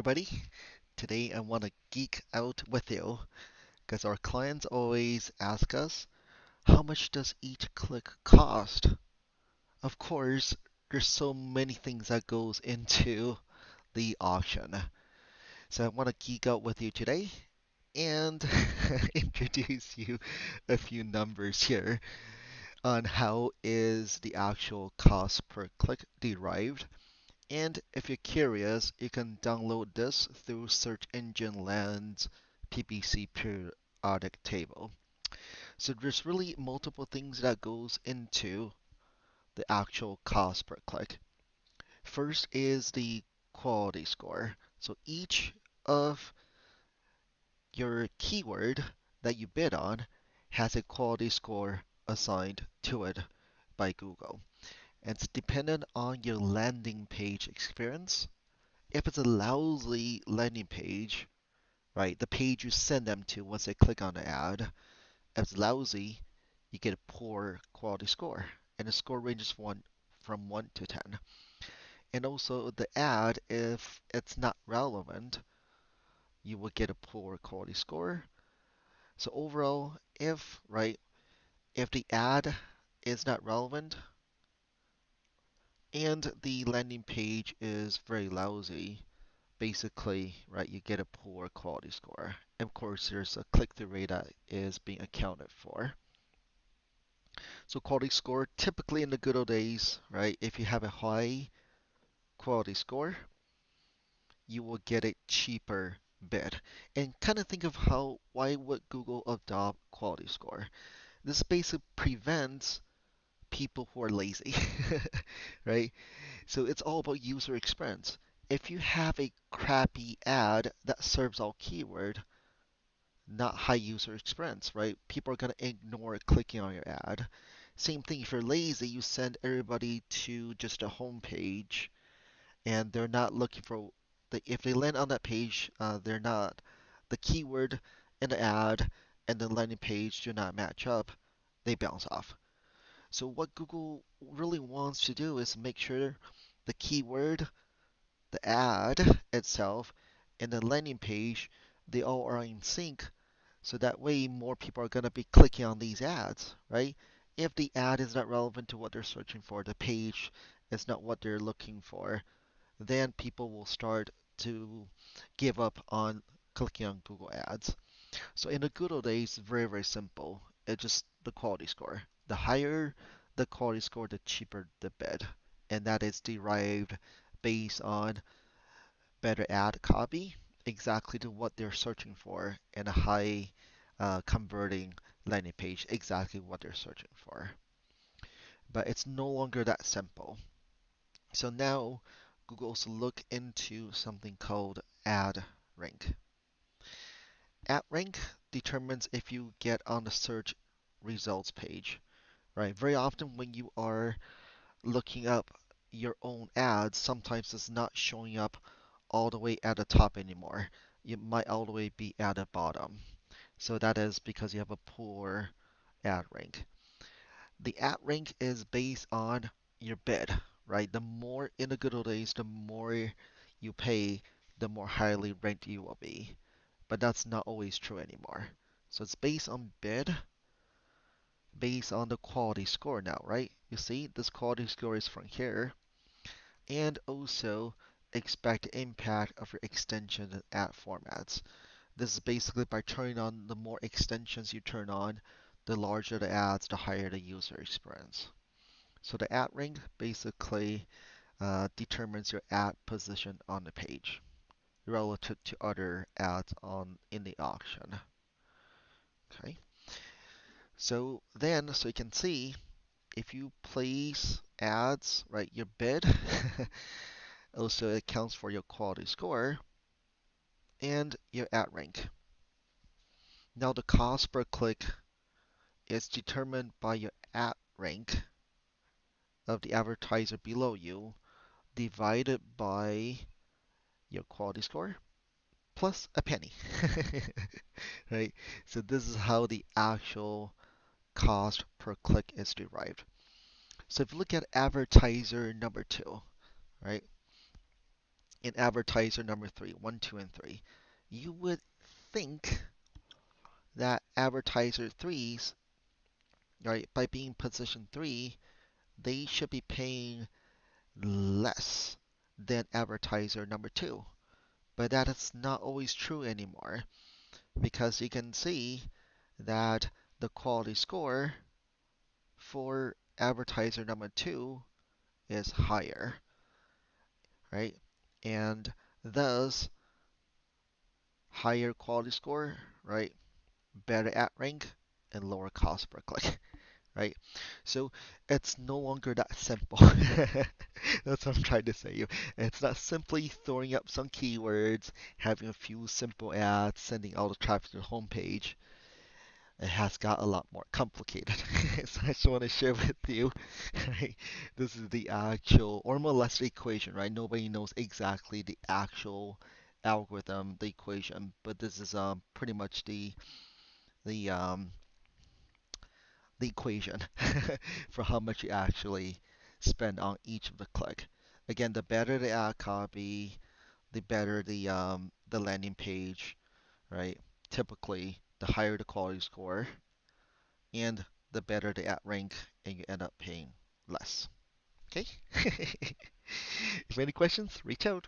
everybody. Today I want to geek out with you because our clients always ask us, how much does each click cost? Of course, there's so many things that goes into the auction. So I want to geek out with you today and introduce you a few numbers here on how is the actual cost per click derived. And if you're curious, you can download this through Search Engine Land's PPC periodic table. So there's really multiple things that goes into the actual cost per click. First is the quality score. So each of your keyword that you bid on has a quality score assigned to it by Google. And it's dependent on your landing page experience. If it's a lousy landing page, right, the page you send them to once they click on the ad, if it's lousy, you get a poor quality score. And the score ranges from 1 to 10. And also the ad, if it's not relevant, you will get a poor quality score. So overall, if the ad is not relevant and the landing page is very lousy, basically, right, you get a poor quality score. Of course, there's a click-through rate that is being accounted for. So quality score, typically in the good old days, right, if you have a high quality score, you will get a cheaper bid. And kind of think of why would Google adopt quality score? This basically prevents people who are lazy, right? So it's all about user experience. If you have a crappy ad that serves all keyword, not high user experience, right? People are going to ignore clicking on your ad. Same thing, if you're lazy, you send everybody to just a home page and they're not looking for if they land on that page, they're not the keyword in the ad and the landing page do not match up, they bounce off. So what Google really wants to do is make sure the keyword, the ad itself, and the landing page, they all are in sync. So that way, more people are going to be clicking on these ads, right? If the ad is not relevant to what they're searching for, the page is not what they're looking for, then people will start to give up on clicking on Google Ads. So in the good old days, very, very simple. It's just the quality score. The higher the quality score, the cheaper the bid. And that is derived based on better ad copy, exactly to what they're searching for, and a high converting landing page, exactly what they're searching for. But it's no longer that simple. So now Google's look into something called ad rank. Ad rank determines if you get on the search results page, right? Very often when you are looking up your own ads, sometimes it's not showing up all the way at the top anymore. It might all the way be at the bottom. So that is because you have a poor ad rank. The ad rank is based on your bid, right? The more in the good old days, the more you pay, the more highly ranked you will be. But that's not always true anymore. So it's based on bid, based on the quality score now, right? You see, this quality score is from here, and also expect impact of your extension and ad formats. This is basically by turning on the more extensions you turn on, the larger the ads, the higher the user experience. So the ad rank basically determines your ad position on the page relative to other ads on in the auction. Okay. So you can see if you place ads, right, your bid also it counts for your quality score and your ad rank. Now the cost per click is determined by your ad rank of the advertiser below you divided by your quality score plus a penny. Right? So this is how the actual cost per click is derived. So if you look at advertiser number two, right? in advertiser number three, one, two, and three, you would think that advertiser threes, right, by being position three, they should be paying less than advertiser number two. But that is not always true anymore because you can see that the quality score for advertiser number two is higher, right? And thus, higher quality score, right? Better at rank and lower cost per click, right? So it's no longer that simple. That's what I'm trying to say. It's not simply throwing up some keywords, having a few simple ads, sending all the traffic to the homepage. It has got a lot more complicated. So I just want to share with you, right? This is the actual, or more or less the equation, right? Nobody knows exactly the actual algorithm, the equation, but this is pretty much the um the equation for how much you actually spend on each of the click. Again, the better the ad copy, the better the landing page, right? Typically, the higher the quality score, and the better the at rank, and you end up paying less. Okay? If any questions, reach out.